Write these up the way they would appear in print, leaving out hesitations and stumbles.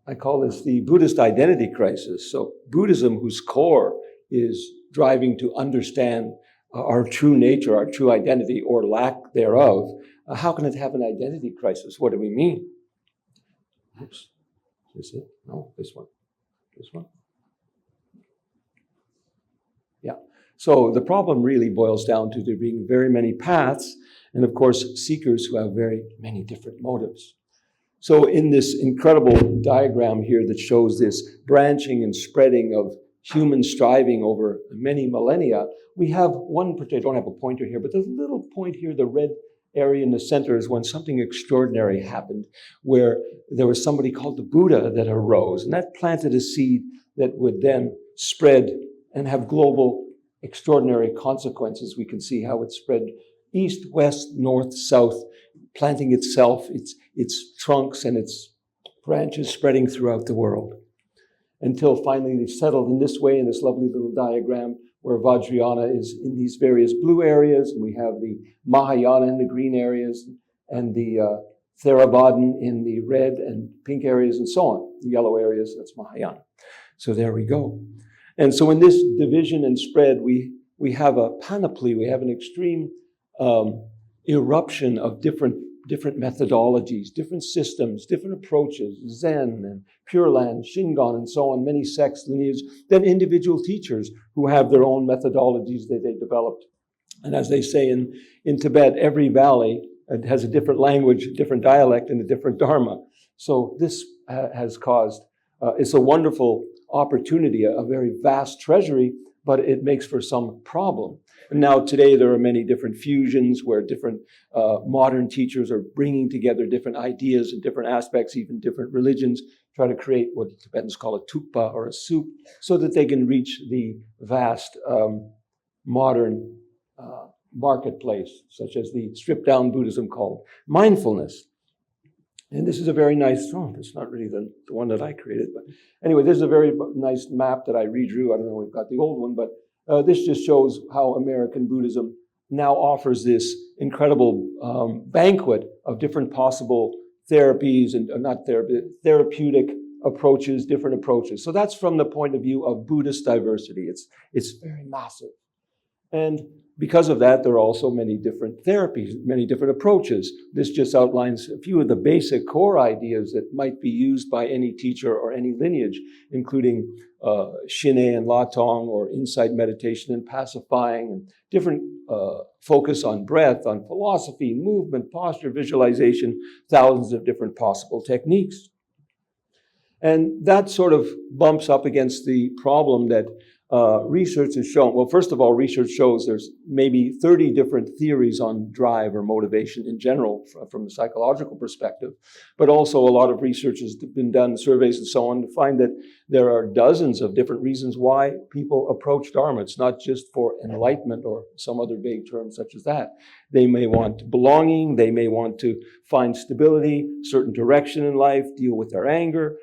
I call this the Buddhist identity crisis. So Buddhism, whose core is driving to understand our true nature, our true identity, or lack thereof, how can it have an identity crisis? What do we mean? Oops. Is it? No, this one. This one. Yeah. So the problem really boils down to there being very many paths, and of course, seekers who have very many different motives. So in this incredible diagram here that shows this branching and spreading of human striving over many millennia, we have one particular, I don't have a pointer here, but the little point here, the red area in the center, is when something extraordinary happened, where there was somebody called the Buddha that arose, and that planted a seed that would then spread and have global extraordinary consequences. We can see how it spread east, west, north, south, planting itself, its trunks and its branches spreading throughout the world, until finally they settled in this way, in this lovely little diagram, where Vajrayana is in these various blue areas, and we have the Mahayana in the green areas, and the Theravadan in the red and pink areas, and so on. The yellow areas, that's Mahayana. So there we go. And so in this division and spread, we have a panoply, we have an extreme eruption of different methodologies, different systems, different approaches, Zen and Pure Land, Shingon, and so on, many sects, lineages, then individual teachers who have their own methodologies that they developed. And as they say in Tibet, every valley has a different language, a different dialect, and a different Dharma. So this has caused, it's a wonderful opportunity, a very vast treasury, but it makes for some problem. And now today there are many different fusions where different modern teachers are bringing together different ideas and different aspects, even different religions, try to create what the Tibetans call a tukpa or a soup, so that they can reach the vast modern marketplace, such as the stripped down Buddhism called mindfulness. And this is a very nice, it's not really the one that I created, but anyway, this is a very nice map that I redrew. I don't know, we've got the old one, but this just shows how American Buddhism now offers this incredible banquet of different possible therapies and therapeutic approaches, different approaches. So that's from the point of view of Buddhist diversity. It's very massive. And because of that, there are also many different therapies, many different approaches. This just outlines a few of the basic core ideas that might be used by any teacher or any lineage, including Shine and Latong, or insight meditation and pacifying, and different focus on breath, on philosophy, movement, posture, visualization, thousands of different possible techniques. And that sort of bumps up against the problem that research has shown. Well, first of all, research shows there's maybe 30 different theories on drive or motivation in general from the psychological perspective, but also a lot of research has been done, surveys and so on, to find that there are dozens of different reasons why people approach Dharma. It's not just for enlightenment or some other vague term such as that. They may want belonging, they may want to find stability, certain direction in life, deal with their anger,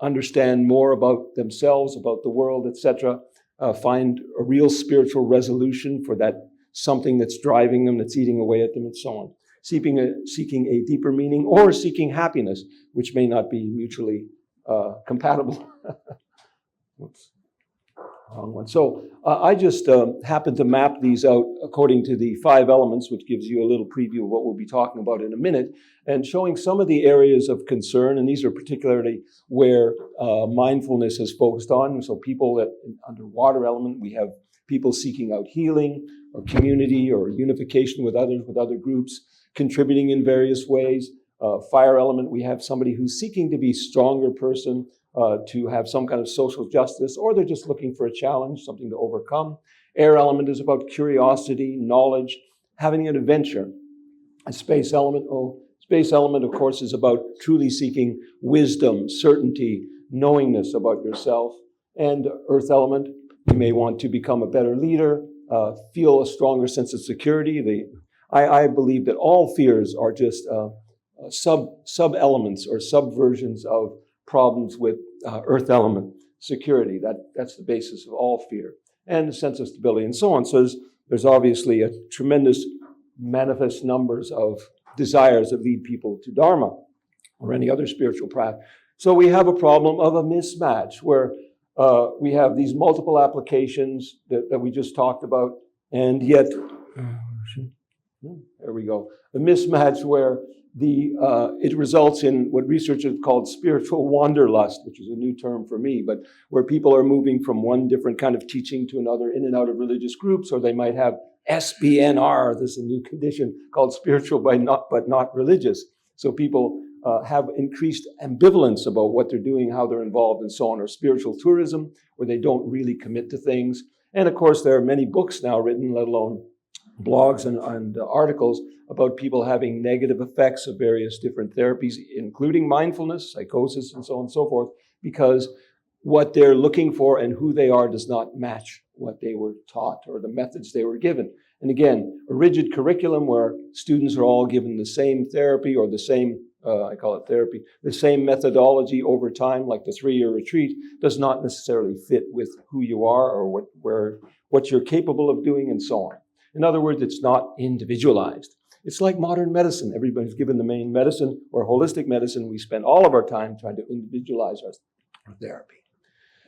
understand more about themselves, about the world, etc., find a real spiritual resolution for that something that's driving them, that's eating away at them, and so on. Seeking a deeper meaning, or seeking happiness, which may not be mutually compatible. Oops. Wrong one. So I just happened to map these out according to the 5 elements, which gives you a little preview of what we'll be talking about in a minute, and showing some of the areas of concern. And these are particularly where mindfulness is focused on. So people that under water element, we have people seeking out healing or community or unification with others, with other groups, contributing in various ways. Fire element, we have somebody who's seeking to be a stronger person, to have some kind of social justice, or they're just looking for a challenge, something to overcome. Air element is about curiosity, knowledge, having an adventure. A space element, of course, is about truly seeking wisdom, certainty, knowingness about yourself. And earth element, you may want to become a better leader, feel a stronger sense of security. I believe that all fears are just sub-elements or subversions of problems with earth element security. That's the basis of all fear, and a sense of stability and so on. So there's obviously a tremendous manifest numbers of desires that lead people to Dharma. or any other spiritual practice. So we have a problem of a mismatch where we have these multiple applications that we just talked about, and yet, there we go, a mismatch where it results in what researchers called spiritual wanderlust, which is a new term for me, but where people are moving from one different kind of teaching to another in and out of religious groups, or they might have SBNR, this is a new condition called spiritual but not religious. So people have increased ambivalence about what they're doing, how they're involved, and so on, or spiritual tourism, where they don't really commit to things. And of course, there are many books now written, let alone blogs and articles about people having negative effects of various different therapies, including mindfulness, psychosis, and so on and so forth, because what they're looking for and who they are does not match what they were taught or the methods they were given. And again, a rigid curriculum where students are all given the same therapy or the same, I call it therapy, the same methodology over time, like the 3-year retreat, does not necessarily fit with who you are or what you're capable of doing and so on. In other words, it's not individualized. It's like modern medicine. Everybody's given the main medicine or holistic medicine. We spend all of our time trying to individualize our therapy.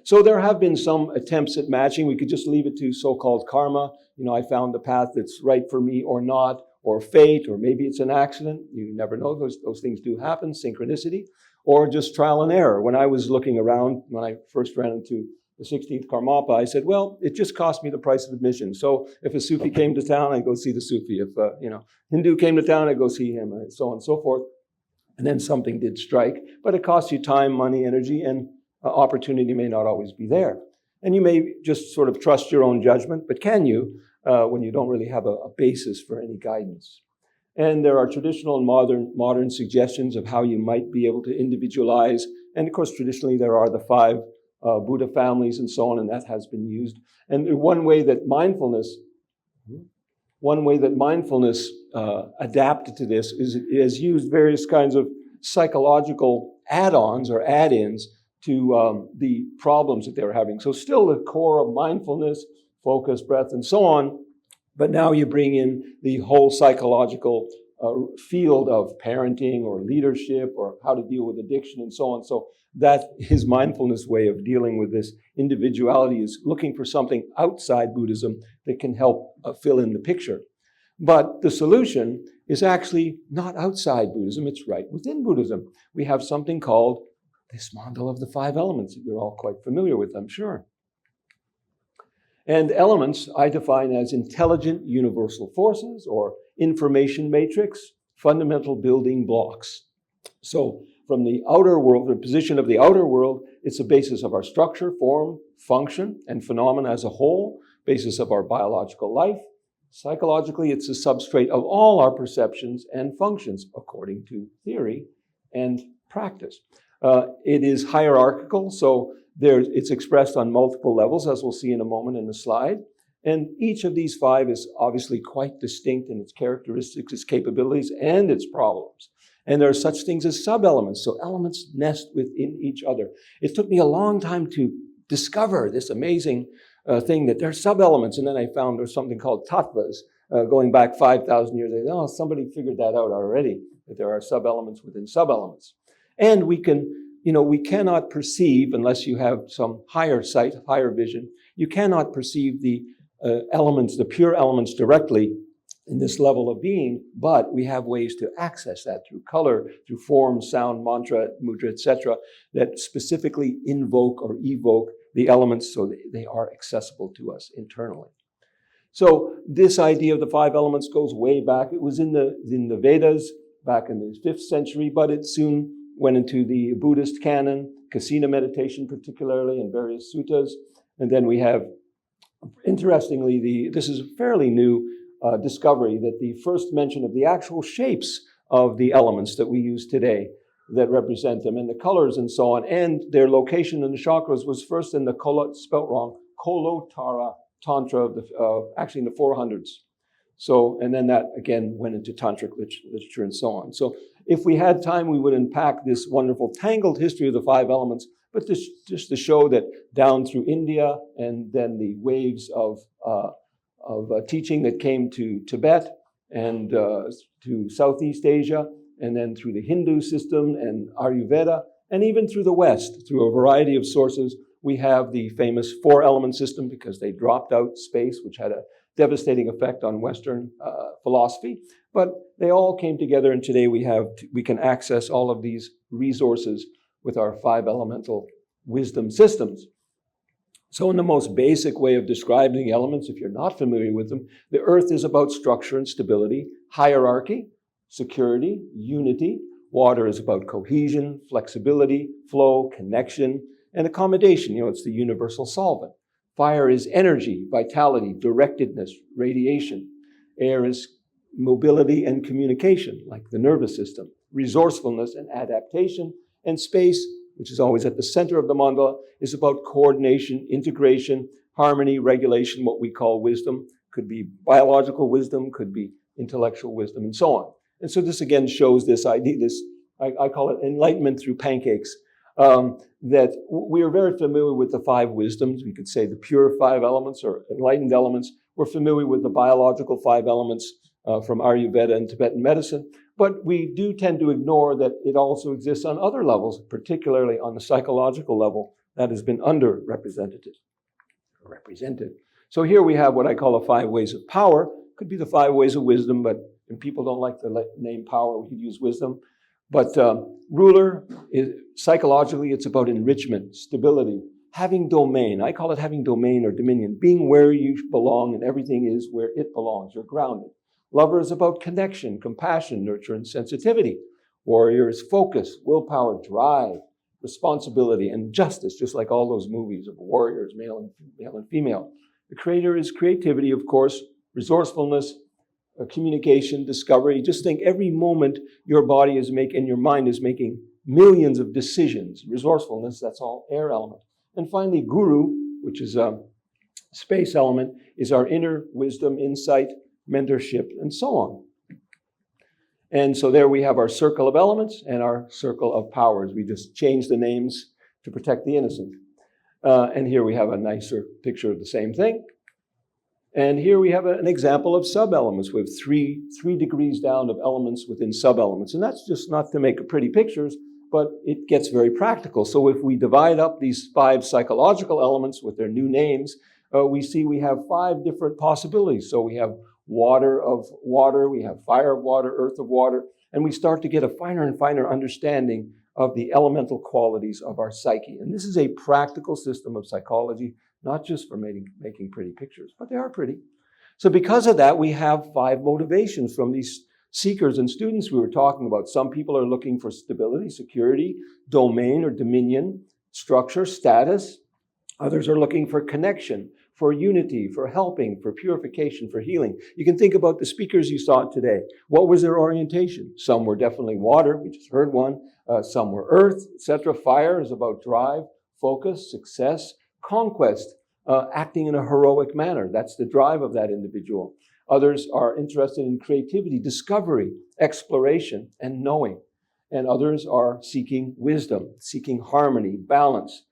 So there have been some attempts at matching. We could just leave it to so-called karma. I found the path that's right for me or not, or fate, or maybe it's an accident. You never know. Those things do happen, synchronicity, or just trial and error. When I was looking around, when I first ran into the 16th Karmapa, I said, well, it just cost me the price of admission. So if a Sufi came to town, I'd go see the Sufi. If Hindu came to town, I'd go see him, and so on and so forth. And then something did strike. But it costs you time, money, energy, and opportunity may not always be there. And you may just sort of trust your own judgment, but can you when you don't really have a basis for any guidance? And there are traditional and modern suggestions of how you might be able to individualize. And of course, traditionally, there are the 5 Buddha families and so on, and that has been used. And one way that mindfulness adapted to this is it has used various kinds of psychological add-ons or add-ins to the problems that they were having. So still the core of mindfulness, focus, breath, and so on, but now you bring in the whole psychological field of parenting or leadership or how to deal with addiction and so on. So that his mindfulness way of dealing with this individuality is looking for something outside Buddhism that can help fill in the picture. But the solution is actually not outside Buddhism, it's right within Buddhism. We have something called this model of the 5 elements that you're all quite familiar with, I'm sure. And elements I define as intelligent universal forces or information matrix, fundamental building blocks. So from the outer world, the position of the outer world, it's the basis of our structure, form, function, and phenomena as a whole, basis of our biological life. Psychologically, it's the substrate of all our perceptions and functions, according to theory and practice. It is hierarchical, so it's expressed on multiple levels, as we'll see in a moment in the slide. And each of these 5 is obviously quite distinct in its characteristics, its capabilities, and its problems. And there are such things as sub-elements, so elements nest within each other. It took me a long time to discover this amazing thing that there are sub-elements, and then I found there's something called tattvas, going back 5,000 years. I thought, somebody figured that out already, that there are sub-elements within sub-elements. And we cannot perceive, unless you have some higher sight, higher vision, you cannot perceive the elements, the pure elements directly in this level of being, but we have ways to access that through color, through form, sound, mantra, mudra, etc., that specifically invoke or evoke the elements so they are accessible to us internally. So this idea of the 5 elements goes way back. It was in the Vedas back in the 5th century, but it soon went into the Buddhist canon, Kasina meditation particularly, and various suttas. And then we have, interestingly, this is a fairly new discovery that the first mention of the actual shapes of the elements that we use today that represent them, and the colors and so on, and their location in the chakras was first in the Kolotara Tantra, actually in the 400s. So, and then that again went into tantric literature and so on. So if we had time, we would unpack this wonderful tangled history of the 5 elements, but just to show that down through India and then the waves of teaching that came to Tibet and to Southeast Asia and then through the Hindu system and Ayurveda, and even through the West, through a variety of sources. We have the famous four-element system because they dropped out space, which had a devastating effect on Western philosophy. But they all came together, and today we can access all of these resources with our five elemental wisdom systems. So in the most basic way of describing the elements, if you're not familiar with them, the earth is about structure and stability, hierarchy, security, unity. Water is about cohesion, flexibility, flow, connection, and accommodation. It's the universal solvent. Fire is energy, vitality, directedness, radiation. Air is mobility and communication, like the nervous system, resourcefulness and adaptation. And space, which is always at the center of the mandala, is about coordination, integration, harmony, regulation, what we call wisdom. Could be biological wisdom, could be intellectual wisdom, and so on. And so this again shows this idea, I call it enlightenment through pancakes, that we are very familiar with the five wisdoms. We could say the pure five elements or enlightened elements. We're familiar with the biological five elements from Ayurveda and Tibetan medicine. But we do tend to ignore that it also exists on other levels, particularly on the psychological level that has been underrepresented. So here we have what I call the five ways of power. Could be the five ways of wisdom, but when people don't like the name power, we could use wisdom. But ruler, psychologically, it's about enrichment, stability, having domain. I call it having domain or dominion, being where you belong and everything is where it belongs. You're grounded. Lover is about connection, compassion, nurture, and sensitivity. Warrior is focus, willpower, drive, responsibility, and justice, just like all those movies of warriors, male and female. The creator is creativity, of course, resourcefulness, communication, discovery. Just think every moment your body is making, your mind is making millions of decisions. Resourcefulness, that's all air element. And finally, guru, which is a space element, is our inner wisdom, insight, mentorship, and so on. And so there we have our circle of elements and our circle of powers. We just changed the names to protect the innocent. And here we have a nicer picture of the same thing. And here we have an example of sub-elements with three degrees down of elements within sub-elements. And that's just not to make pretty pictures, but it gets very practical. So if we divide up these five psychological elements with their new names, we see we have five different possibilities. So we have water of water, we have fire of water, earth of water, and we start to get a finer and finer understanding of the elemental qualities of our psyche. And this is a practical system of psychology, not just for making pretty pictures, but they are pretty. So because of that, we have five motivations from these seekers and students we were talking about. Some people are looking for stability, security, domain or dominion, structure, status. Others are looking for connection, for unity, for helping, for purification, for healing. You can think about the speakers you saw today. What was their orientation? Some were definitely water, we just heard one. Some were earth, etc. Fire is about drive, focus, success, conquest, acting in a heroic manner. That's the drive of that individual. Others are interested in creativity, discovery, exploration, and knowing. And others are seeking wisdom, seeking harmony, balance,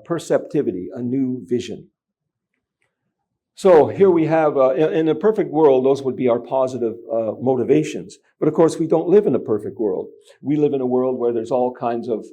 perceptivity, a new vision. So here we have, in a perfect world, those would be our positive motivations. But of course, we don't live in a perfect world. We live in a world where there's all kinds of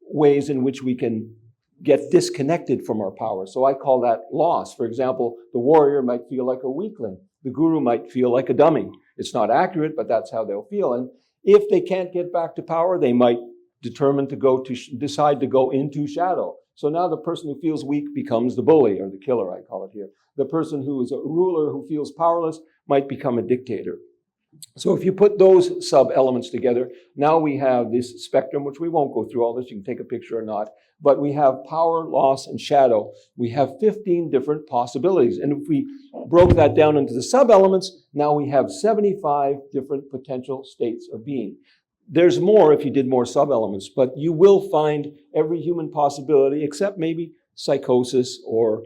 ways in which we can get disconnected from our power. So I call that loss. For example, the warrior might feel like a weakling. The guru might feel like a dummy. It's not accurate, but that's how they'll feel. And if they can't get back to power, they might decide to go into shadow. So now the person who feels weak becomes the bully or the killer, I call it here. The person who is a ruler who feels powerless might become a dictator. So if you put those sub-elements together, now we have this spectrum, which we won't go through all this. You can take a picture or not. But we have power, loss, and shadow. We have 15 different possibilities. And if we broke that down into the sub-elements, now we have 75 different potential states of being. There's more if you did more sub-elements, but you will find every human possibility, except maybe psychosis or,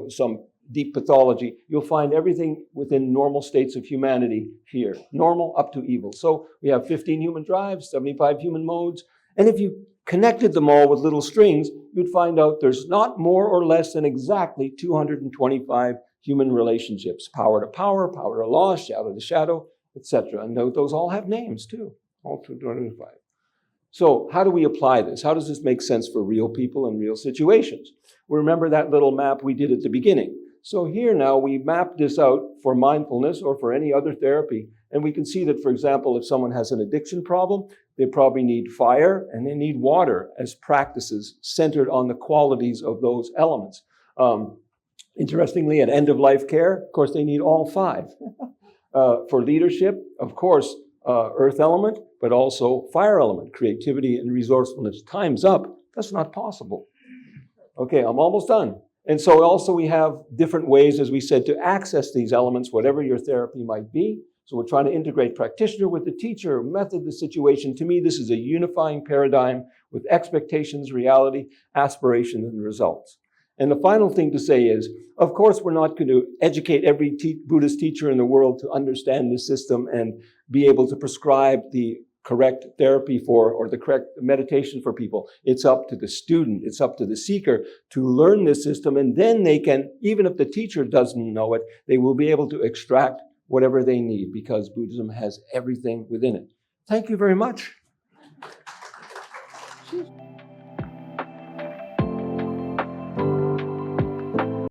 some deep pathology. You'll find everything within normal states of humanity here, normal up to evil. So we have 15 human drives, 75 human modes. And if you connected them all with little strings, you'd find out there's not more or less than exactly 225 human relationships. Power to power, power to law, shadow to shadow, etc. And those all have names too. All 225. So how do we apply this? How does this make sense for real people and real situations? Well, remember that little map we did at the beginning. So here now we map this out for mindfulness or for any other therapy. And we can see that, for example, if someone has an addiction problem, they probably need fire and they need water as practices centered on the qualities of those elements. Interestingly, at end-of-life care, of course, they need all five. For leadership, of course, earth element, but also fire element, creativity and resourcefulness. Time's up. That's not possible. Okay, I'm almost done. And so also we have different ways, as we said, to access these elements, whatever your therapy might be. So we're trying to integrate practitioner with the teacher, method, the situation. To me, this is a unifying paradigm with expectations, reality, aspiration, and results. And the final thing to say is, of course, we're not going to educate every Buddhist teacher in the world to understand this system and be able to prescribe the correct therapy for, or the correct meditation for people. It's up to the student, it's up to the seeker to learn this system, and then they can, even if the teacher doesn't know it, they will be able to extract whatever they need, because Buddhism has everything within it. Thank you very much.